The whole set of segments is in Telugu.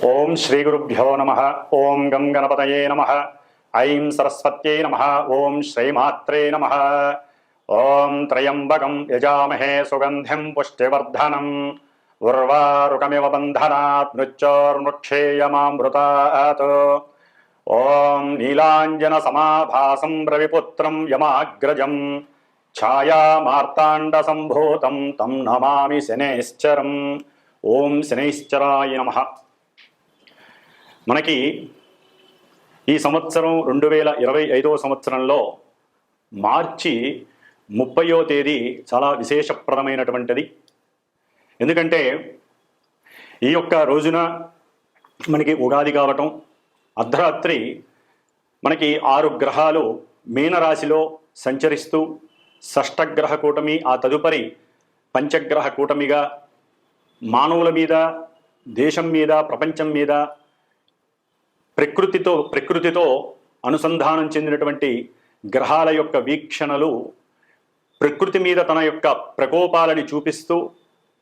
ఓం శ్రీ గురుభ్యో నమః. ఓం గం గణపతయే నమః. ఐం సరస్వత్యై నమః. ఓం శ్రీమాత్రే నమః. ఓం త్రయంబకం యజామహే సుగంధిం పుష్టివర్ధనం ఉర్వారుకమివ బంధనాత్ మృత్యోర్ముక్షేయమామృతాత్. ఓం నీలాంజన సమాభాసం రవిపుత్రం యమాగ్రజం ఛాయామార్తాండ సంభూతం తం నమామి శనైశ్చరం. ఓం శనైశ్చరాయ నమః. మనకి ఈ సంవత్సరం 2025వ సంవత్సరంలో మార్చి 30వ తేదీ చాలా విశేషప్రదమైనటువంటిది. ఎందుకంటే ఈ యొక్క రోజున మనకి ఉగాది కావటం, అర్ధరాత్రి మనకి 6 గ్రహాలు మీనరాశిలో సంచరిస్తూ షష్టగ్రహ కూటమి, ఆ తదుపరి పంచగ్రహ కూటమిగా మానవుల మీద, దేశం మీద, ప్రపంచం మీద ప్రకృతితో అనుసంధానం చెందినటువంటి గ్రహాల యొక్క వీక్షణలు ప్రకృతి మీద తన యొక్క ప్రకోపాలని చూపిస్తూ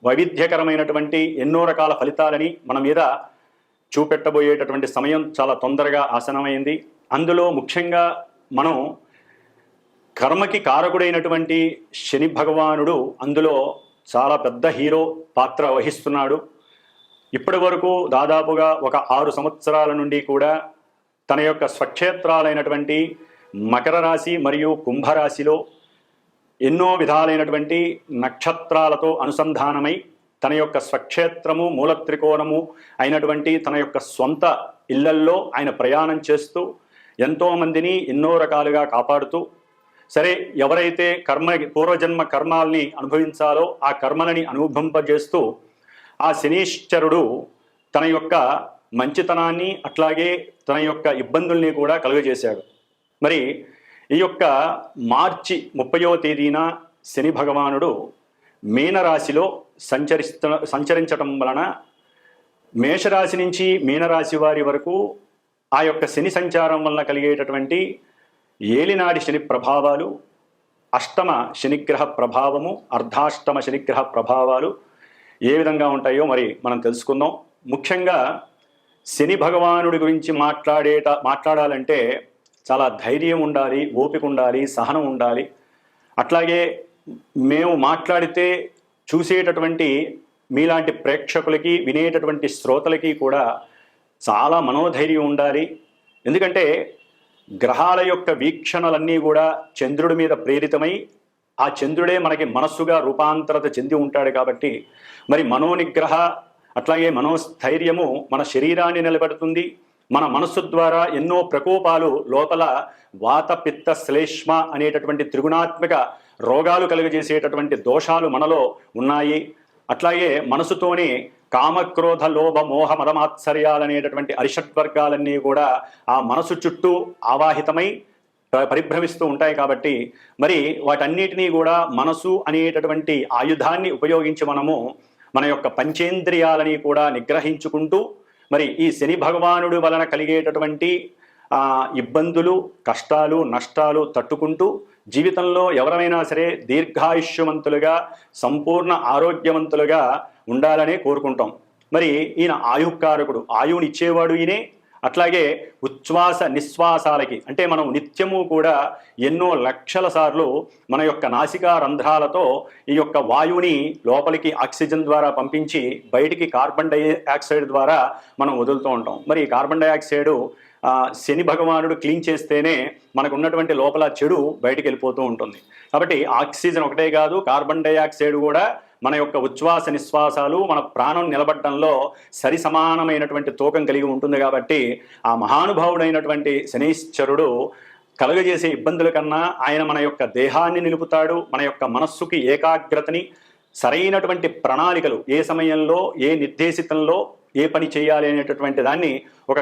వైవిధ్యకరమైనటువంటి ఎన్నో రకాల ఫలితాలని మన మీద చూపెట్టబోయేటటువంటి సమయం చాలా తొందరగా ఆసనమైంది. అందులో ముఖ్యంగా మనం కర్మకి కారకుడైనటువంటి శని భగవానుడు అందులో చాలా పెద్ద హీరో పాత్ర వహిస్తున్నాడు. ఇప్పటి వరకు దాదాపుగా ఒక 6 సంవత్సరాల నుండి కూడా తన యొక్క స్వక్షేత్రాలైనటువంటి మకర రాశి మరియు కుంభరాశిలో ఎన్నో విధాలైనటువంటి నక్షత్రాలతో అనుసంధానమై తన యొక్క స్వక్షేత్రము, మూలత్రికోణము అయినటువంటి తన యొక్క సొంత ఇళ్లల్లో ఆయన ప్రయాణం చేస్తూ ఎంతోమందిని ఎన్నో రకాలుగా కాపాడుతూ, సరే ఎవరైతే పూర్వజన్మ కర్మాల్ని అనుభవించాలో ఆ కర్మలని అనుభవింపజేస్తూ ఆ శనీశ్వరుడు తన యొక్క మంచితనాన్ని అట్లాగే తన యొక్క ఇబ్బందుల్ని కూడా కలుగజేశాడు. మరి ఈ యొక్క మార్చి 30వ తేదీన శని భగవానుడు మీనరాశిలో సంచరించటం వలన మేషరాశి నుంచి మీనరాశి వారి వరకు ఆ యొక్క శని సంచారం వలన కలిగేటటువంటి ఏలినాడి శని ప్రభావాలు, అష్టమ శనిగ్రహ ప్రభావము, అర్ధాష్టమ శనిగ్రహ ప్రభావాలు ఏ విధంగా ఉంటాయో మరి మనం తెలుసుకుందాం. ముఖ్యంగా శని భగవానుడి గురించి మాట్లాడాలంటే చాలా ధైర్యం ఉండాలి, ఓపిక ఉండాలి, సహనం ఉండాలి. అట్లాగే మేము మాట్లాడితే చూసేటటువంటి మీలాంటి ప్రేక్షకులకి, వినేటటువంటి శ్రోతలకి కూడా చాలా మనోధైర్యం ఉండాలి. ఎందుకంటే గ్రహాల యొక్క వీక్షణలన్నీ కూడా చంద్రుడి మీద ప్రేరితమై ఆ చంద్రుడే మనకి మనస్సుగా రూపాంతరత చెంది ఉంటాడు. కాబట్టి మరి మనోనిగ్రహ అట్లాగే మనోస్థైర్యము మన శరీరాన్ని నిలబెడుతుంది. మన మనస్సు ద్వారా ఎన్నో ప్రకోపాలు లోపల వాత పిత్త శ్లేష్మ అనేటటువంటి త్రిగుణాత్మక రోగాలు కలుగజేసేటటువంటి దోషాలు మనలో ఉన్నాయి. అట్లాగే మనసుతోనే కామక్రోధ లోభ మోహ మదమాత్సర్యాలనేటటువంటి అరిషడ్వర్గాలన్నీ కూడా ఆ మనసు చుట్టూ ఆవాహితమై పరిభ్రమిస్తూ ఉంటాయి. కాబట్టి మరి వాటన్నిటినీ కూడా మనసు అనేటటువంటి ఆయుధాన్ని ఉపయోగించి మనము మన యొక్క పంచేంద్రియాలని కూడా నిగ్రహించుకుంటూ మరి ఈ శని భగవానుడి వలన కలిగేటటువంటి ఇబ్బందులు, కష్టాలు, నష్టాలు తట్టుకుంటూ జీవితంలో ఎవరైనా సరే దీర్ఘాయుష్యవంతులుగా, సంపూర్ణ ఆరోగ్యవంతులుగా ఉండాలనే కోరుకుంటాం. మరి ఈయన ఆయుకారకుడు, ఆయువుని ఇచ్చేవాడు ఈయనే. అట్లాగే ఉచ్ఛ్వాస నిశ్వాసాలకి అంటే మనం నిత్యము కూడా ఎన్నో లక్షల సార్లు మన యొక్క నాసికా రంధ్రాలతో ఈ యొక్క వాయువుని లోపలికి ఆక్సిజన్ ద్వారా పంపించి బయటికి కార్బన్ డైఆక్సైడ్ ద్వారా మనం వదులుతూ ఉంటాం. మరి కార్బన్ డైఆక్సైడ్ శని భగవానుడు క్లీన్ చేస్తేనే మనకు ఉన్నటువంటి లోపల చెడు బయటికి వెళ్ళిపోతూ ఉంటుంది. కాబట్టి ఆక్సిజన్ ఒకటే కాదు, కార్బన్ డైఆక్సైడ్ కూడా మన యొక్క ఉచ్ఛ్వాస నిశ్వాసాలు మన ప్రాణం నిలబడటంలో సరి సమానమైనటువంటి తూకం కలిగి ఉంటుంది. కాబట్టి ఆ మహానుభావుడైనటువంటి శనైశ్వరుడు కలుగజేసే ఇబ్బందుల కన్నా ఆయన మన యొక్క దేహాన్ని నిలుపుతాడు. మన యొక్క మనస్సుకి ఏకాగ్రతని, సరైనటువంటి ప్రణాళికలు ఏ సమయంలో ఏ నిర్దేశితంలో ఏ పని చేయాలి అనేటటువంటి దాన్ని ఒక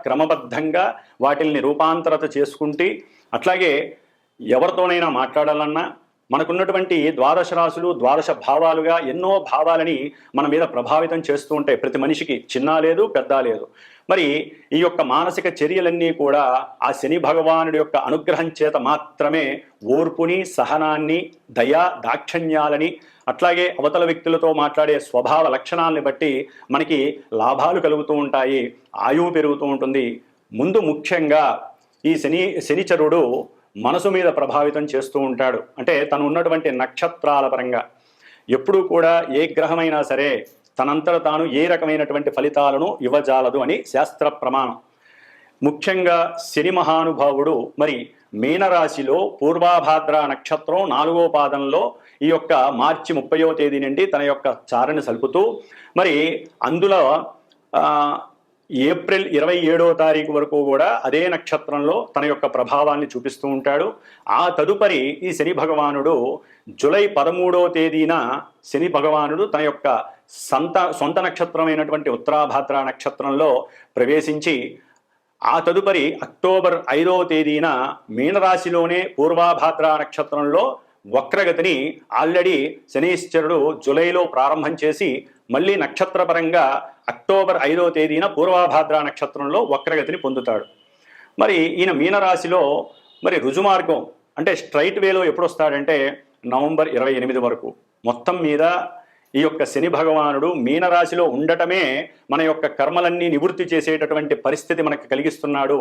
క్రమబద్ధంగా వాటిల్ని రూపాంతరత చేసుకుంటే, అట్లాగే ఎవరితోనైనా మాట్లాడాలన్నా మనకున్నటువంటి ద్వాదశ రాశులు, ద్వాదశ భావాలుగా ఎన్నో భావాలని మన మీద ప్రభావితం చేస్తూ ఉంటాయి. ప్రతి మనిషికి చిన్న లేదు, పెద్ద లేదు. మరి ఈ యొక్క మానసిక చర్యలన్నీ కూడా ఆ శని భగవానుడి యొక్క అనుగ్రహం చేత మాత్రమే ఓర్పుని, సహనాన్ని, దయా దాక్షణ్యాలని అట్లాగే అవతల వ్యక్తులతో మాట్లాడే స్వభావ లక్షణాలని బట్టి మనకి లాభాలు కలుగుతూ ఉంటాయి, ఆయువు పెరుగుతూ ఉంటుంది. ముందు ముఖ్యంగా ఈ శనిచరుడు మనసు మీద ప్రభావితం చేస్తూ ఉంటాడు. అంటే తను ఉన్నటువంటి నక్షత్రాల పరంగా ఎప్పుడూ కూడా ఏ గ్రహమైనా సరే తనంతట తాను ఏ రకమైనటువంటి ఫలితాలను ఇవ్వజాలదు అని శాస్త్ర ప్రమాణం. ముఖ్యంగా శని మహానుభావుడు మరి మీనరాశిలో పూర్వాభాద్ర నక్షత్రం 4వ పాదంలో ఈ యొక్క మార్చి 30వ తేదీ నుండి తన యొక్క చారణ సలుపుతూ మరి అందులో ఏప్రిల్ 27వ తారీఖు వరకు కూడా అదే నక్షత్రంలో తన యొక్క ప్రభావాన్ని చూపిస్తూ ఉంటాడు. ఆ తదుపరి ఈ శని భగవానుడు జూలై 13వ తేదీన శని భగవానుడు తన యొక్క సొంత నక్షత్రమైనటువంటి ఉత్తరాభాద్ర నక్షత్రంలో ప్రవేశించి ఆ తదుపరి అక్టోబర్ 5వ తేదీన మీనరాశిలోనే పూర్వాభాద్ర నక్షత్రంలో వక్రగతిని ఆల్రెడీ శనీశ్వరుడు జూలైలో ప్రారంభం చేసి మళ్ళీ నక్షత్రపరంగా అక్టోబర్ 5వ తేదీన పూర్వాభాద్ర నక్షత్రంలో వక్రగతిని పొందుతాడు. మరి ఈయన మీనరాశిలో మరి రుజుమార్గం అంటే స్ట్రైట్ వేలో ఎప్పుడు వస్తాడంటే నవంబర్ 28 వరకు. మొత్తం మీద ఈ యొక్క శని భగవానుడు మీనరాశిలో ఉండటమే మన యొక్క కర్మలన్నీ నివృత్తి చేసేటటువంటి పరిస్థితి మనకు కలిగిస్తున్నాడు.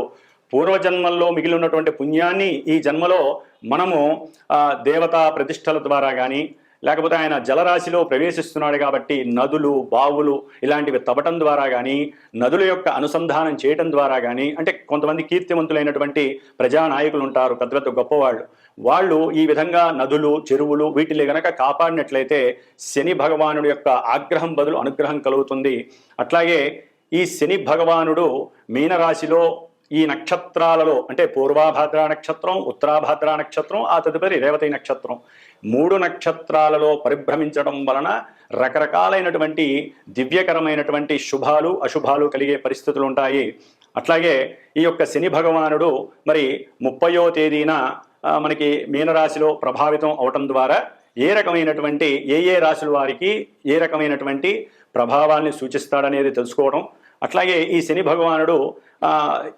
పూర్వజన్మల్లో మిగిలి ఉన్నటువంటి పుణ్యాన్ని ఈ జన్మలో మనము దేవతా ప్రతిష్టల ద్వారా కానీ లేకపోతే ఆయన జలరాశిలో ప్రవేశిస్తున్నాడు కాబట్టి నదులు, బావులు ఇలాంటివి తవ్వటం ద్వారా కానీ, నదుల యొక్క అనుసంధానం చేయటం ద్వారా కానీ, అంటే కొంతమంది కీర్తివంతులైనటువంటి ప్రజానాయకులు ఉంటారు, పెద్ద పెద్ద గొప్పవాళ్ళు, వాళ్ళు ఈ విధంగా నదులు, చెరువులు వీటిని గనక కాపాడినట్లయితే శని భగవానుడి యొక్క ఆగ్రహం బదులు అనుగ్రహం కలుగుతుంది. అట్లాగే ఈ శని భగవానుడు మీనరాశిలో ఈ నక్షత్రాలలో అంటే పూర్వాభాద్ర నక్షత్రం, ఉత్తరాభాద్ర నక్షత్రం, ఆ తదుపరి రేవతి నక్షత్రం 3 నక్షత్రాలలో పరిభ్రమించడం వలన రకరకాలైనటువంటి దివ్యకరమైనటువంటి శుభాలు అశుభాలు కలిగే పరిస్థితులు ఉంటాయి. అట్లాగే ఈ యొక్క శని భగవానుడు మరి 30వ తేదీన మనకి మీనరాశిలో ప్రభావితం అవటం ద్వారా ఏ రకమైనటువంటి ఏ రాశుల వారికి ఏ రకమైనటువంటి ప్రభావాన్ని సూచిస్తాడనేది తెలుసుకోవడం. అట్లాగే ఈ శని భగవానుడు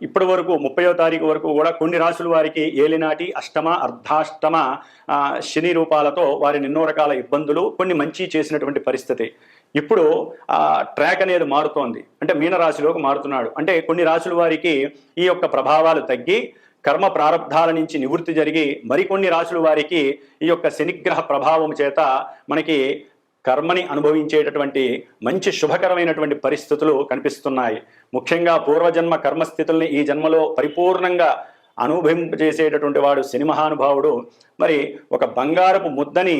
ఇప్పటి వరకు 30వ తారీఖు వరకు కూడా కొన్ని రాశుల వారికి ఏలినాటి, అష్టమ, అర్ధాష్టమ శని రూపాలతో వారిని ఎన్నో రకాల ఇబ్బందులు, కొన్ని మంచి చేసినటువంటి పరిస్థితి. ఇప్పుడు ట్రాక్ అనేది మారుతోంది, అంటే మీనరాశిలోకి మారుతున్నాడు. అంటే కొన్ని రాశుల వారికి ఈ యొక్క ప్రభావాలు తగ్గి కర్మ ప్రారంధాల నుంచి నివృత్తి జరిగి మరికొన్ని రాశుల వారికి ఈ యొక్క శనిగ్రహ ప్రభావం చేత మనకి కర్మని అనుభవించేటటువంటి మంచి శుభకరమైనటువంటి పరిస్థితులు కనిపిస్తున్నాయి. ముఖ్యంగా పూర్వజన్మ కర్మస్థితుల్ని ఈ జన్మలో పరిపూర్ణంగా అనుభవింపజేసేటటువంటి వాడు శని మహానుభావుడు. మరి ఒక బంగారపు ముద్దని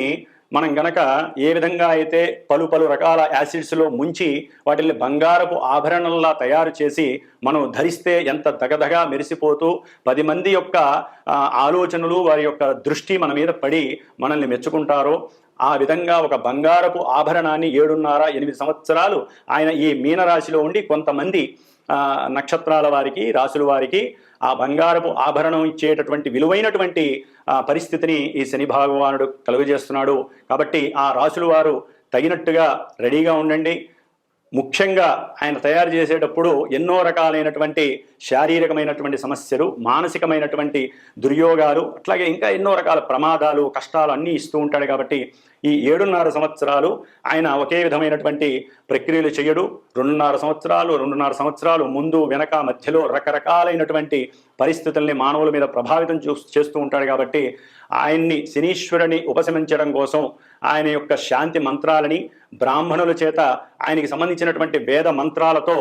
మనం గనక ఏ విధంగా అయితే పలు రకాల యాసిడ్స్లో ముంచి వాటిని బంగారపు ఆభరణంలా తయారు చేసి మనం ధరిస్తే ఎంత దగదగా మెరిసిపోతూ 10 మంది యొక్క ఆలోచనలు, వారి యొక్క దృష్టి మన మీద పడి మనల్ని మెచ్చుకుంటారో ఆ విధంగా ఒక బంగారపు ఆభరణాన్ని 7.5-8 సంవత్సరాలు ఆయన ఈ మీనరాశిలో ఉండి కొంతమంది నక్షత్రాల వారికి, రాశుల వారికి ఆ బంగారపు ఆభరణం ఇచ్చేటటువంటి విలువైనటువంటి పరిస్థితిని ఈ శని భగవానుడు కలుగజేస్తున్నాడు. కాబట్టి ఆ రాశుల వారు తగినట్టుగా రెడీగా ఉండండి. ముఖ్యంగా ఆయన తయారు చేసేటప్పుడు ఎన్నో రకాలైనటువంటి శారీరకమైనటువంటి సమస్యలు, మానసికమైనటువంటి దుర్యోగాలు, అట్లాగే ఇంకా ఎన్నో రకాల ప్రమాదాలు, కష్టాలు అన్నీ ఇస్తూ ఉంటాడు. కాబట్టి ఈ 7.5 సంవత్సరాలు ఆయన ఒకే విధమైనటువంటి ప్రక్రియలు చేయడు. 2.5 సంవత్సరాలు ముందు వెనక మధ్యలో రకరకాలైనటువంటి పరిస్థితుల్ని మానవుల మీద ప్రభావితం చేస్తూ ఉంటాడు. కాబట్టి ఆయన్ని శనీశ్వరుని ఉపశమించడం కోసం ఆయన యొక్క శాంతి మంత్రాలని బ్రాహ్మణుల చేత ఆయనకి సంబంధించినటువంటి వేద మంత్రాలతో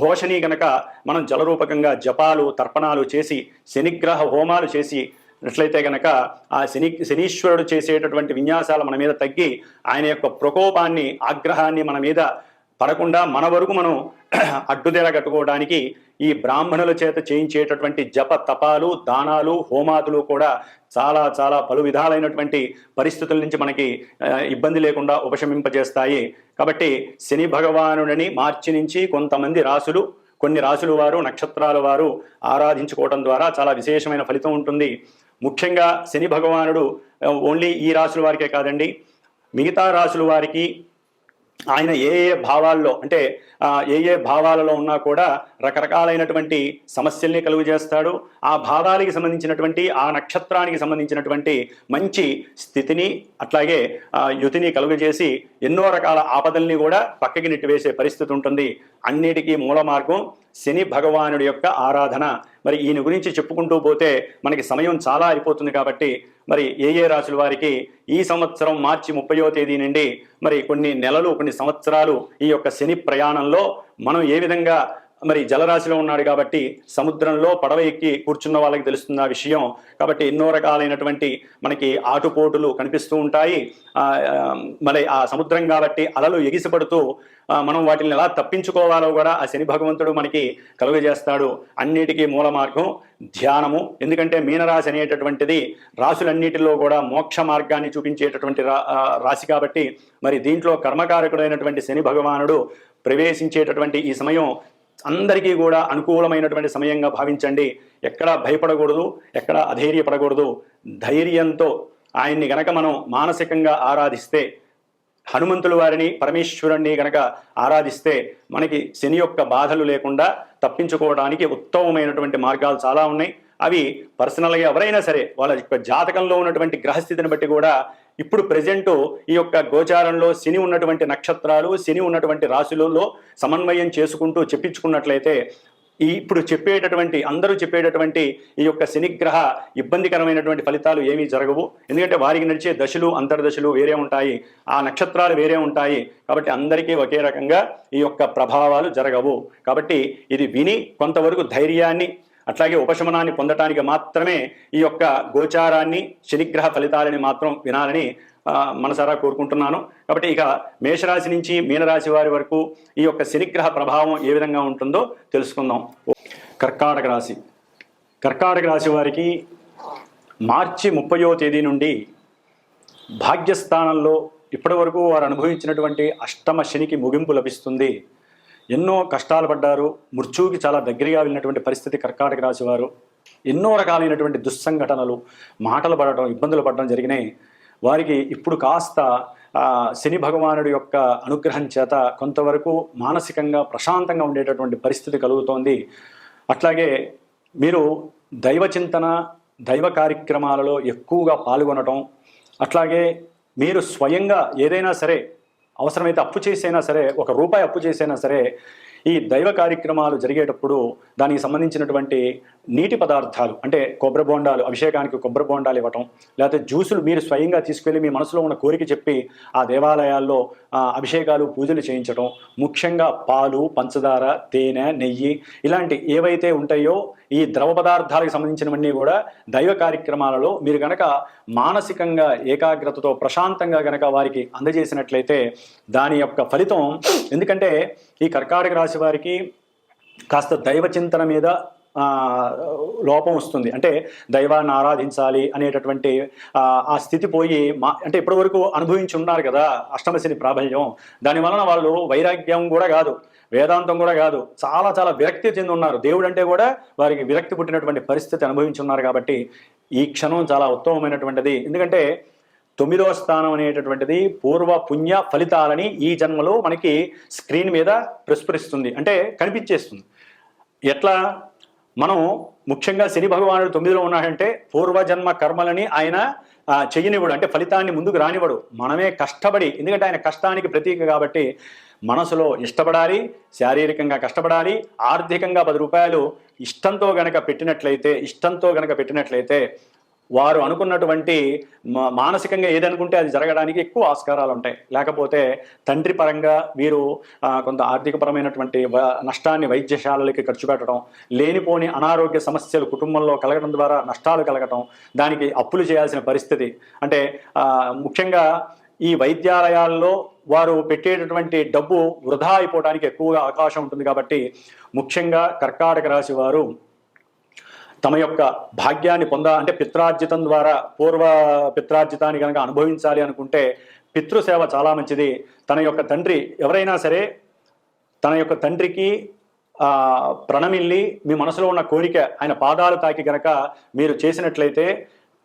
ఘోషని గనక మనం జలరూపకంగా జపాలు, తర్పణాలు చేసి శనిగ్రహ హోమాలు చేసి అట్లయితే గనక ఆ శనీశ్వరుడు చేసేటటువంటి విన్యాసాలు మన మీద తగ్గి ఆయన యొక్క ప్రకోపాన్ని, ఆగ్రహాన్ని మన మీద పడకుండా మన వరకు మనం అడ్డుదెర కట్టుకోవడానికి ఈ బ్రాహ్మణుల చేత చేయించేటటువంటి జప తపాలు, దానాలు, హోమాదులు కూడా చాలా పలు విధాలైనటువంటి పరిస్థితుల నుంచి మనకి ఇబ్బంది లేకుండా ఉపశమింపజేస్తాయి. కాబట్టి శని భగవానుడిని మార్చి నుంచి కొంతమంది రాసులు, కొన్ని రాసుల వారు, నక్షత్రాల వారు ఆరాధించుకోవడం ద్వారా చాలా విశేషమైన ఫలితం ఉంటుంది. ముఖ్యంగా శని భగవానుడు ఓన్లీ ఈ రాసుల వారికే కాదండి, మిగతా రాసుల వారికి ఆయన ఏ ఏ భావాల్లో అంటే ఏ ఏ భావాలలో ఉన్నా కూడా రకరకాలైనటువంటి సమస్యల్ని కలుగు చేస్తాడు. ఆ భావానికి సంబంధించినటువంటి ఆ నక్షత్రానికి సంబంధించినటువంటి మంచి స్థితిని అట్లాగే యుతిని కలుగజేసి ఎన్నో రకాల ఆపదల్ని కూడా పక్కకి నెట్టివేసే పరిస్థితి ఉంటుంది. అన్నిటికీ మూల మార్గం శని భగవానుడి యొక్క ఆరాధన. మరి ఈయన గురించి చెప్పుకుంటూ పోతే మనకి సమయం చాలా అయిపోతుంది కాబట్టి మరి ఏ ఏ రాశుల వారికి ఈ సంవత్సరం మార్చి 30వ తేదీ నుండి మరి కొన్ని నెలలు కొన్ని సంవత్సరాలు ఈ యొక్క శని ప్రయాణంలో మనం ఏ విధంగా మరి జలరాశిలో ఉన్నాడు కాబట్టి సముద్రంలో పడవ ఎక్కి కూర్చున్న వాళ్ళకి తెలుస్తుంది ఆ విషయం. కాబట్టి ఎన్నో రకాలైనటువంటి మనకి ఆటుపోటులు కనిపిస్తూ ఉంటాయి. మరి ఆ సముద్రం కాబట్టి అలలు ఎగిసిపడుతూ మనం వాటిని ఎలా తప్పించుకోవాలో కూడా ఆ శని భగవంతుడు మనకి కలుగజేస్తాడు. అన్నిటికీ మూల మార్గం ధ్యానము. ఎందుకంటే మీనరాశి అనేటటువంటిది రాశులన్నిటిలో కూడా మోక్ష మార్గాన్ని చూపించేటటువంటి రాశి కాబట్టి మరి దీంట్లో కర్మకారకుడైనటువంటి శని భగవానుడు ప్రవేశించేటటువంటి ఈ సమయం అందరికీ కూడా అనుకూలమైనటువంటి సమయంగా భావించండి. ఎక్కడా భయపడకూడదు, ఎక్కడా అధైర్యపడకూడదు. ధైర్యంతో ఆయన్ని గనక మనం మానసికంగా ఆరాధిస్తే, హనుమంతుల వారిని పరమేశ్వరుణ్ణి గనక ఆరాధిస్తే మనకి శని యొక్క బాధలు లేకుండా తప్పించుకోవడానికి ఉత్తమమైనటువంటి మార్గాలు చాలా ఉన్నాయి. అవి పర్సనల్గా ఎవరైనా సరే వాళ్ళ యొక్క జాతకంలో ఉన్నటువంటి గ్రహస్థితిని బట్టి కూడా ఇప్పుడు ప్రజెంటు ఈ యొక్క గోచారంలో శని ఉన్నటువంటి నక్షత్రాలు, శని ఉన్నటువంటి రాశులలో సమన్వయం చేసుకుంటూ చెప్పించుకున్నట్లయితే ఇప్పుడు చెప్పేటటువంటి అందరూ చెప్పేటటువంటి ఈ యొక్క శనిగ్రహ ఇబ్బందికరమైనటువంటి ఫలితాలు ఏమీ జరగవు. ఎందుకంటే వారికి నడిచే దశలు అంతర్దశలు వేరే ఉంటాయి, ఆ నక్షత్రాలు వేరే ఉంటాయి. కాబట్టి అందరికీ ఒకే రకంగా ఈ యొక్క ప్రభావాలు జరగవు. కాబట్టి ఇది విని కొంతవరకు ధైర్యాన్ని అట్లాగే ఉపశమనాన్ని పొందటానికి మాత్రమే ఈ యొక్క గోచారాన్ని శనిగ్రహ ఫలితాలని మాత్రం వినాలని మనసారా కోరుకుంటున్నాను. కాబట్టి ఇక మేషరాశి నుంచి మీనరాశి వారి వరకు ఈ యొక్క శనిగ్రహ ప్రభావం ఏ విధంగా ఉంటుందో తెలుసుకుందాం. కర్కాటక రాశి. కర్కాటక రాశి వారికి మార్చి 30వ తేదీ నుండి భాగ్యస్థానంలో ఇప్పటి వరకు వారు అనుభవించినటువంటి అష్టమ శనికి ముగింపు లభిస్తుంది. ఎన్నో కష్టాలు పడ్డారు, మృత్యువుకి చాలా దగ్గరగా వెళ్ళినటువంటి పరిస్థితి కర్కాటక రాశి వారు. ఎన్నో రకాలైనటువంటి దుస్సంఘటనలు, మాటలు పడటం, ఇబ్బందులు పడడం జరిగినాయి. వారికి ఇప్పుడు కాస్త శని భగవానుడి యొక్క అనుగ్రహం చేత కొంతవరకు మానసికంగా ప్రశాంతంగా ఉండేటటువంటి పరిస్థితి కలుగుతోంది. అట్లాగే మీరు దైవ చింతన, దైవ కార్యక్రమాలలో ఎక్కువగా పాల్గొనటం, అట్లాగే మీరు స్వయంగా ఏదైనా సరే అవసరమైతే అప్పు చేసైనా సరే, ₹1 అప్పు చేసైనా సరే ఈ దైవ కార్యక్రమాలు జరిగేటప్పుడు దానికి సంబంధించినటువంటి నీటి పదార్థాలు అంటే కొబ్బరి బోండాలు, అభిషేకానికి కొబ్బరి బోండాలు ఇవ్వటం, లేకపోతే జ్యూసులు మీరు స్వయంగా తీసుకెళ్ళి మీ మనసులో ఉన్న కోరిక చెప్పి ఆ దేవాలయాల్లో అభిషేకాలు పూజలు చేయించడం, ముఖ్యంగా పాలు, పంచదార, తేనె, నెయ్యి ఇలాంటి ఏవైతే ఉంటాయో ఈ ద్రవ పదార్థాలకు సంబంధించినవన్నీ కూడా దైవ కార్యక్రమాలలో మీరు గనక మానసికంగా ఏకాగ్రతతో ప్రశాంతంగా గనక వారికి అందజేసినట్లయితే దాని యొక్క ఫలితం, ఎందుకంటే ఈ కర్కాటక రాశి వారికి కాస్త దైవ చింతన మీద లోపం వస్తుంది. అంటే దైవాన్ని ఆరాధించాలి అనేటటువంటి ఆ స్థితి పోయి అంటే ఇప్పటి వరకు అనుభవించి ఉన్నారు కదా అష్టమశని ప్రాబల్యం. దానివలన వాళ్ళు వైరాగ్యం కూడా కాదు, వేదాంతం కూడా కాదు, చాలా చాలా విరక్తి చెంది ఉన్నారు. దేవుడు అంటే కూడా వారికి విరక్తి పుట్టినటువంటి పరిస్థితి అనుభవించి ఉన్నారు. కాబట్టి ఈ క్షణం చాలా ఉత్తమమైనటువంటిది. ఎందుకంటే 9వ స్థానం అనేటటువంటిది పూర్వ పుణ్య ఫలితాలని ఈ జన్మలో మనకి స్క్రీన్ మీద ప్రస్ఫురిస్తుంది, అంటే కనిపించేస్తుంది. ఎట్లా మనం ముఖ్యంగా శని భగవానుడు 9లో ఉన్నాడంటే పూర్వజన్మ కర్మలని ఆయన చెయ్యనివ్వడు, అంటే ఫలితాన్ని ముందుకు రానివ్వడు. మనమే కష్టపడి, ఎందుకంటే ఆయన కష్టానికి ప్రతీక కాబట్టి మనసులో ఇష్టపడాలి, శారీరకంగా కష్టపడాలి, ఆర్థికంగా ₹10 ఇష్టంతో గనక పెట్టినట్లయితే వారు అనుకున్నటువంటి మానసికంగా ఏదనుకుంటే అది జరగడానికి ఎక్కువ ఆస్కారాలు ఉంటాయి. లేకపోతే తండ్రి పరంగా వీరు కొంత ఆర్థికపరమైనటువంటి నష్టాన్ని వైద్యశాలలకి ఖర్చు పెట్టడం, లేనిపోని అనారోగ్య సమస్యలు కుటుంబంలో కలగడం ద్వారా నష్టాలు కలగటం, దానికి అప్పులు చేయాల్సిన పరిస్థితి. అంటే ముఖ్యంగా ఈ వైద్యాలయాల్లో వారు పెట్టేటటువంటి డబ్బు వృధా అయిపోవడానికి ఎక్కువగా అవకాశం ఉంటుంది. కాబట్టి ముఖ్యంగా కర్కాటక రాశి వారు తమ యొక్క భాగ్యాన్ని అంటే పిత్రార్జితం ద్వారా పూర్వ పిత్రార్జితాన్ని కనుక అనుభవించాలి అనుకుంటే పితృసేవ చాలా మంచిది. తన యొక్క తండ్రి ఎవరైనా సరే తన యొక్క తండ్రికి ప్రణమిల్లి మీ మనసులో ఉన్న కోరిక ఆయన పాదాలు తాకి గనక మీరు చేసినట్లయితే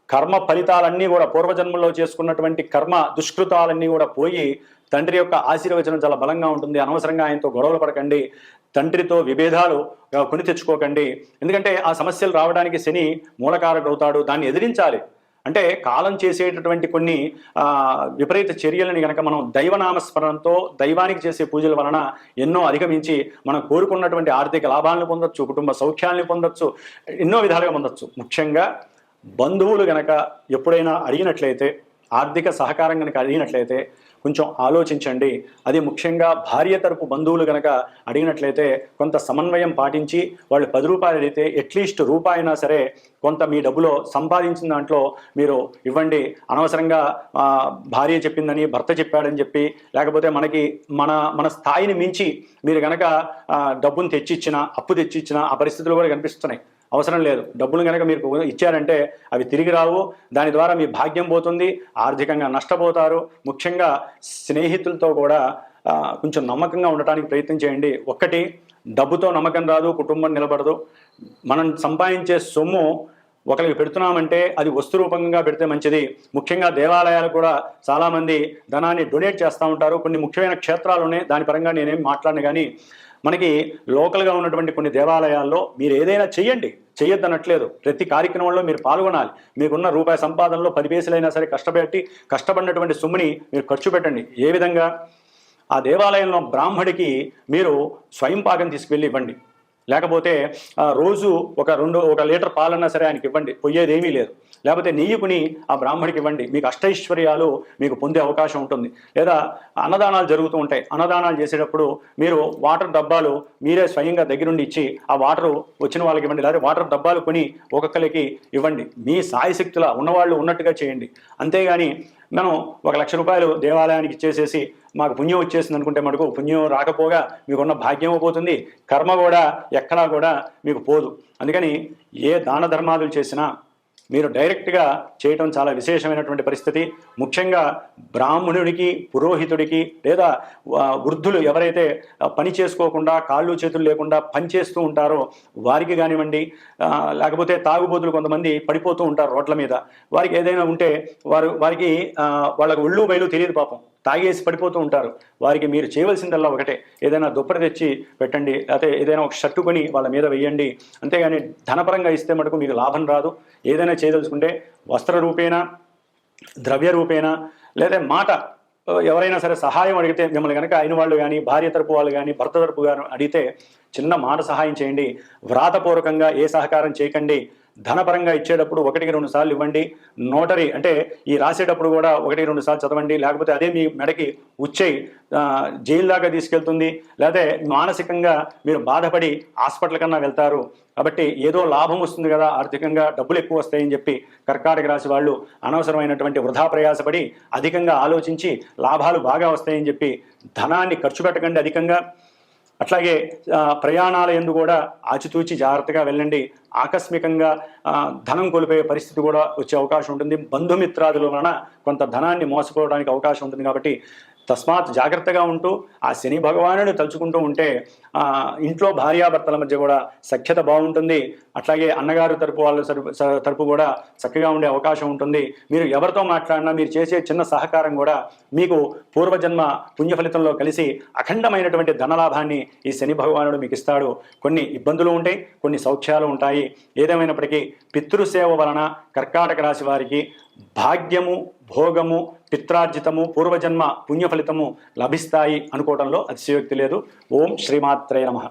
కర్మ ఫలితాలన్నీ కూడా పూర్వజన్మలో చేసుకున్నటువంటి కర్మ దుష్కృతాలన్నీ కూడా పోయి తండ్రి యొక్క ఆశీర్వచనం చాలా బలంగా ఉంటుంది. అనవసరంగా ఆయనతో గొడవలు పడకండి, తండ్రితో విభేదాలు కొని తెచ్చుకోకండి. ఎందుకంటే ఆ సమస్యలు రావడానికి శని మూలకారకుడు అవుతాడు. దాన్ని ఎదిరించాలి. అంటే కాలం చేసేటటువంటి కొన్ని విపరీత చర్యలని కనుక మనం దైవనామస్మరణతో దైవానికి చేసే పూజల వలన ఎన్నో అధిగమించి మనం కోరుకున్నటువంటి ఆర్థిక లాభాలను పొందొచ్చు, కుటుంబ సౌఖ్యాలను పొందొచ్చు, ఎన్నో విధాలుగా పొందొచ్చు. ముఖ్యంగా బంధువులు గనక ఎప్పుడైనా అడిగినట్లయితే, ఆర్థిక సహకారం కనుక అడిగినట్లయితే కొంచెం ఆలోచించండి. అది ముఖ్యంగా భార్య తరపు బంధువులు కనుక అడిగినట్లయితే కొంత సమన్వయం పాటించి వాళ్ళు 10 రూపాయలు అడిగితే అట్లీస్ట్ రూపాయినా సరే కొంత మీ డబ్బులో సంపాదించిన దాంట్లో మీరు ఇవ్వండి. అనవసరంగా భార్య చెప్పిందని, భర్త చెప్పాడని చెప్పి, లేకపోతే మన స్థాయిని మించి మీరు కనుక డబ్బును తెచ్చిచ్చినా, అప్పు తెచ్చిచ్చినా ఆ పరిస్థితులు కూడా కనిపిస్తున్నాయి. అవసరం లేదు. డబ్బులు కనుక మీరు ఇచ్చారంటే అవి తిరిగి రావు. దాని ద్వారా మీ భాగ్యం పోతుంది, ఆర్థికంగా నష్టపోతారు. ముఖ్యంగా స్నేహితులతో కూడా కొంచెం నమ్మకంగా ఉండటానికి ప్రయత్నం చేయండి. ఒక్కటి, డబ్బుతో నమ్మకం రాదు, కుటుంబం నిలబడదు. మనం సంపాదించే సొమ్ము ఒకరికి పెడుతున్నామంటే అది వస్తు రూపంగా పెడితే మంచిది. ముఖ్యంగా దేవాలయాలు కూడా చాలామంది ధనాన్ని డొనేట్ చేస్తూ ఉంటారు. కొన్ని ముఖ్యమైన క్షేత్రాలు ఉన్నాయి, దాని పరంగా నేనేం మాట్లాడను. కానీ మనకి లోకల్గా ఉన్నటువంటి కొన్ని దేవాలయాల్లో మీరు ఏదైనా చెయ్యండి, చెయ్యొద్దనట్లేదు. ప్రతి కార్యక్రమంలో మీరు పాల్గొనాలి. మీకున్న రూపాయి సంపాదనలో 10 పైసలైనా సరే కష్టపడినటువంటి సొమ్ముని మీరు ఖర్చు పెట్టండి. ఏ విధంగా? ఆ దేవాలయంలో బ్రాహ్మడికి మీరు స్వయం పాకం తీసుకువెళ్ళి ఇవ్వండి. లేకపోతే రోజు ఒక లీటర్ పాలన్నా సరే ఆయనకి ఇవ్వండి, పోయేదేమీ లేదు. లేకపోతే నెయ్యి కొని ఆ బ్రాహ్మడికి ఇవ్వండి. మీకు అష్టైశ్వర్యాలు మీకు పొందే అవకాశం ఉంటుంది. లేదా అన్నదానాలు జరుగుతూ ఉంటాయి. అన్నదానాలు చేసేటప్పుడు మీరు వాటర్ డబ్బాలు మీరే స్వయంగా దగ్గరుండి ఇచ్చి ఆ వాటరు వచ్చిన వాళ్ళకి ఇవ్వండి. లేదా వాటర్ డబ్బాలు కొని ఒక్కొక్కరికి ఇవ్వండి. మీ సాయశక్తుల ఉన్నవాళ్ళు ఉన్నట్టుగా చేయండి. అంతేగాని మనం 1,00,000 రూపాయలు దేవాలయానికి ఇచ్చేసేసి మాకు పుణ్యం వచ్చేసింది అనుకుంటే మటుకు పుణ్యం రాకపోగా మీకున్న భాగ్యం పోతుంది, కర్మ కూడా ఎక్కడా కూడా మీకు పోదు. అందుకని ఏ దాన ధర్మాదులు చేసినా మీరు డైరెక్ట్గా చేయటం చాలా విశేషమైనటువంటి పరిస్థితి. ముఖ్యంగా బ్రాహ్మణుడికి, పురోహితుడికి, లేదా వృద్ధులు ఎవరైతే పని చేసుకోకుండా కాళ్ళు చేతులు లేకుండా పని చేస్తూ ఉంటారో వారికి కానివ్వండి, లేకపోతే తాగుబోతులు కొంతమంది పడిపోతూ ఉంటారు రోడ్ల మీద, వారికి ఏదైనా ఉంటే వారికి వాళ్ళకి ఒళ్ళు బయలు తెలియదు పాపం, తాగేసి పడిపోతూ ఉంటారు. వారికి మీరు చేయవలసిందల్లా ఒకటే, ఏదైనా దుప్పటి తెచ్చి పెట్టండి, లేకపోతే ఏదైనా ఒక షర్టు కొని వాళ్ళ మీద వేయండి. అంతేగాని ధనపరంగా ఇస్తే మటుకు మీకు లాభం రాదు. ఏదైనా చేయదలుచుకుంటే వస్త్ర రూపేణ, ద్రవ్య రూపేణ, లేదా మాట, ఎవరైనా సరే సహాయం అడిగితే మిమ్మల్ని కనుక అయిన వాళ్ళు కానీ, భార్య తరపు వాళ్ళు కానీ, భర్త తరపు కానీ అడిగితే చిన్న మాట సహాయం చేయండి. వ్రాతపూర్వకంగా ఏ సహకారం చేయకండి. ధనపరంగా ఇచ్చేటప్పుడు 1-2 సార్లు ఇవ్వండి. నోటరీ అంటే ఈ రాసేటప్పుడు కూడా 1-2 సార్లు చదవండి. లేకపోతే అదే మీ మెడకి ఉచ్చేయి జైలు దాకా తీసుకెళ్తుంది. లేకపోతే మానసికంగా మీరు బాధపడి హాస్పిటల్ కన్నా వెళ్తారు. కాబట్టి ఏదో లాభం వస్తుంది కదా, ఆర్థికంగా డబ్బులు ఎక్కువ వస్తాయని చెప్పి కర్కాటక రాశి వాళ్ళు అనవసరమైనటువంటి వృధా ప్రయాసపడి అధికంగా ఆలోచించి లాభాలు బాగా వస్తాయని చెప్పి ధనాన్ని ఖర్చు పెట్టకండి అధికంగా. అట్లాగే ప్రయాణాల యందు కూడా ఆచితూచి జాగ్రత్తగా వెళ్ళండి. ఆకస్మికంగా ధనం కోల్పోయే పరిస్థితి కూడా వచ్చే అవకాశం ఉంటుంది. బంధుమిత్రాదుల వలన కొంత ధనాన్ని మోసపోవడానికి అవకాశం ఉంటుంది. కాబట్టి తస్మాత్ జాగ్రత్తగా ఉంటూ ఆ శని భగవానుని తలుచుకుంటూ ఉంటే ఇంట్లో భార్యాభర్తల మధ్య కూడా సఖ్యత బాగుంటుంది. అట్లాగే అన్నగారు తరపు వాళ్ళ తరపు కూడా చక్కగా ఉండే అవకాశం ఉంటుంది. మీరు ఎవరితో మాట్లాడినా మీరు చేసే చిన్న సహకారం కూడా మీకు పూర్వజన్మ పుణ్యఫలితంలో కలిసి అఖండమైనటువంటి ధనలాభాన్ని ఈ శని భగవానుడు మీకు ఇస్తాడు. కొన్ని ఇబ్బందులు ఉంటాయి, కొన్ని సౌఖ్యాలు ఉంటాయి. ఏదేమైనప్పటికీ పితృసేవ వలన కర్కాటక రాశి వారికి భాగ్యము, భోగము, పిత్రార్జితము, పూర్వజన్మ పుణ్యఫలితము లభిస్తాయి అనుకోవడంలో అతిశయోక్తి లేదు. ఓం శ్రీమాత్రే నమః.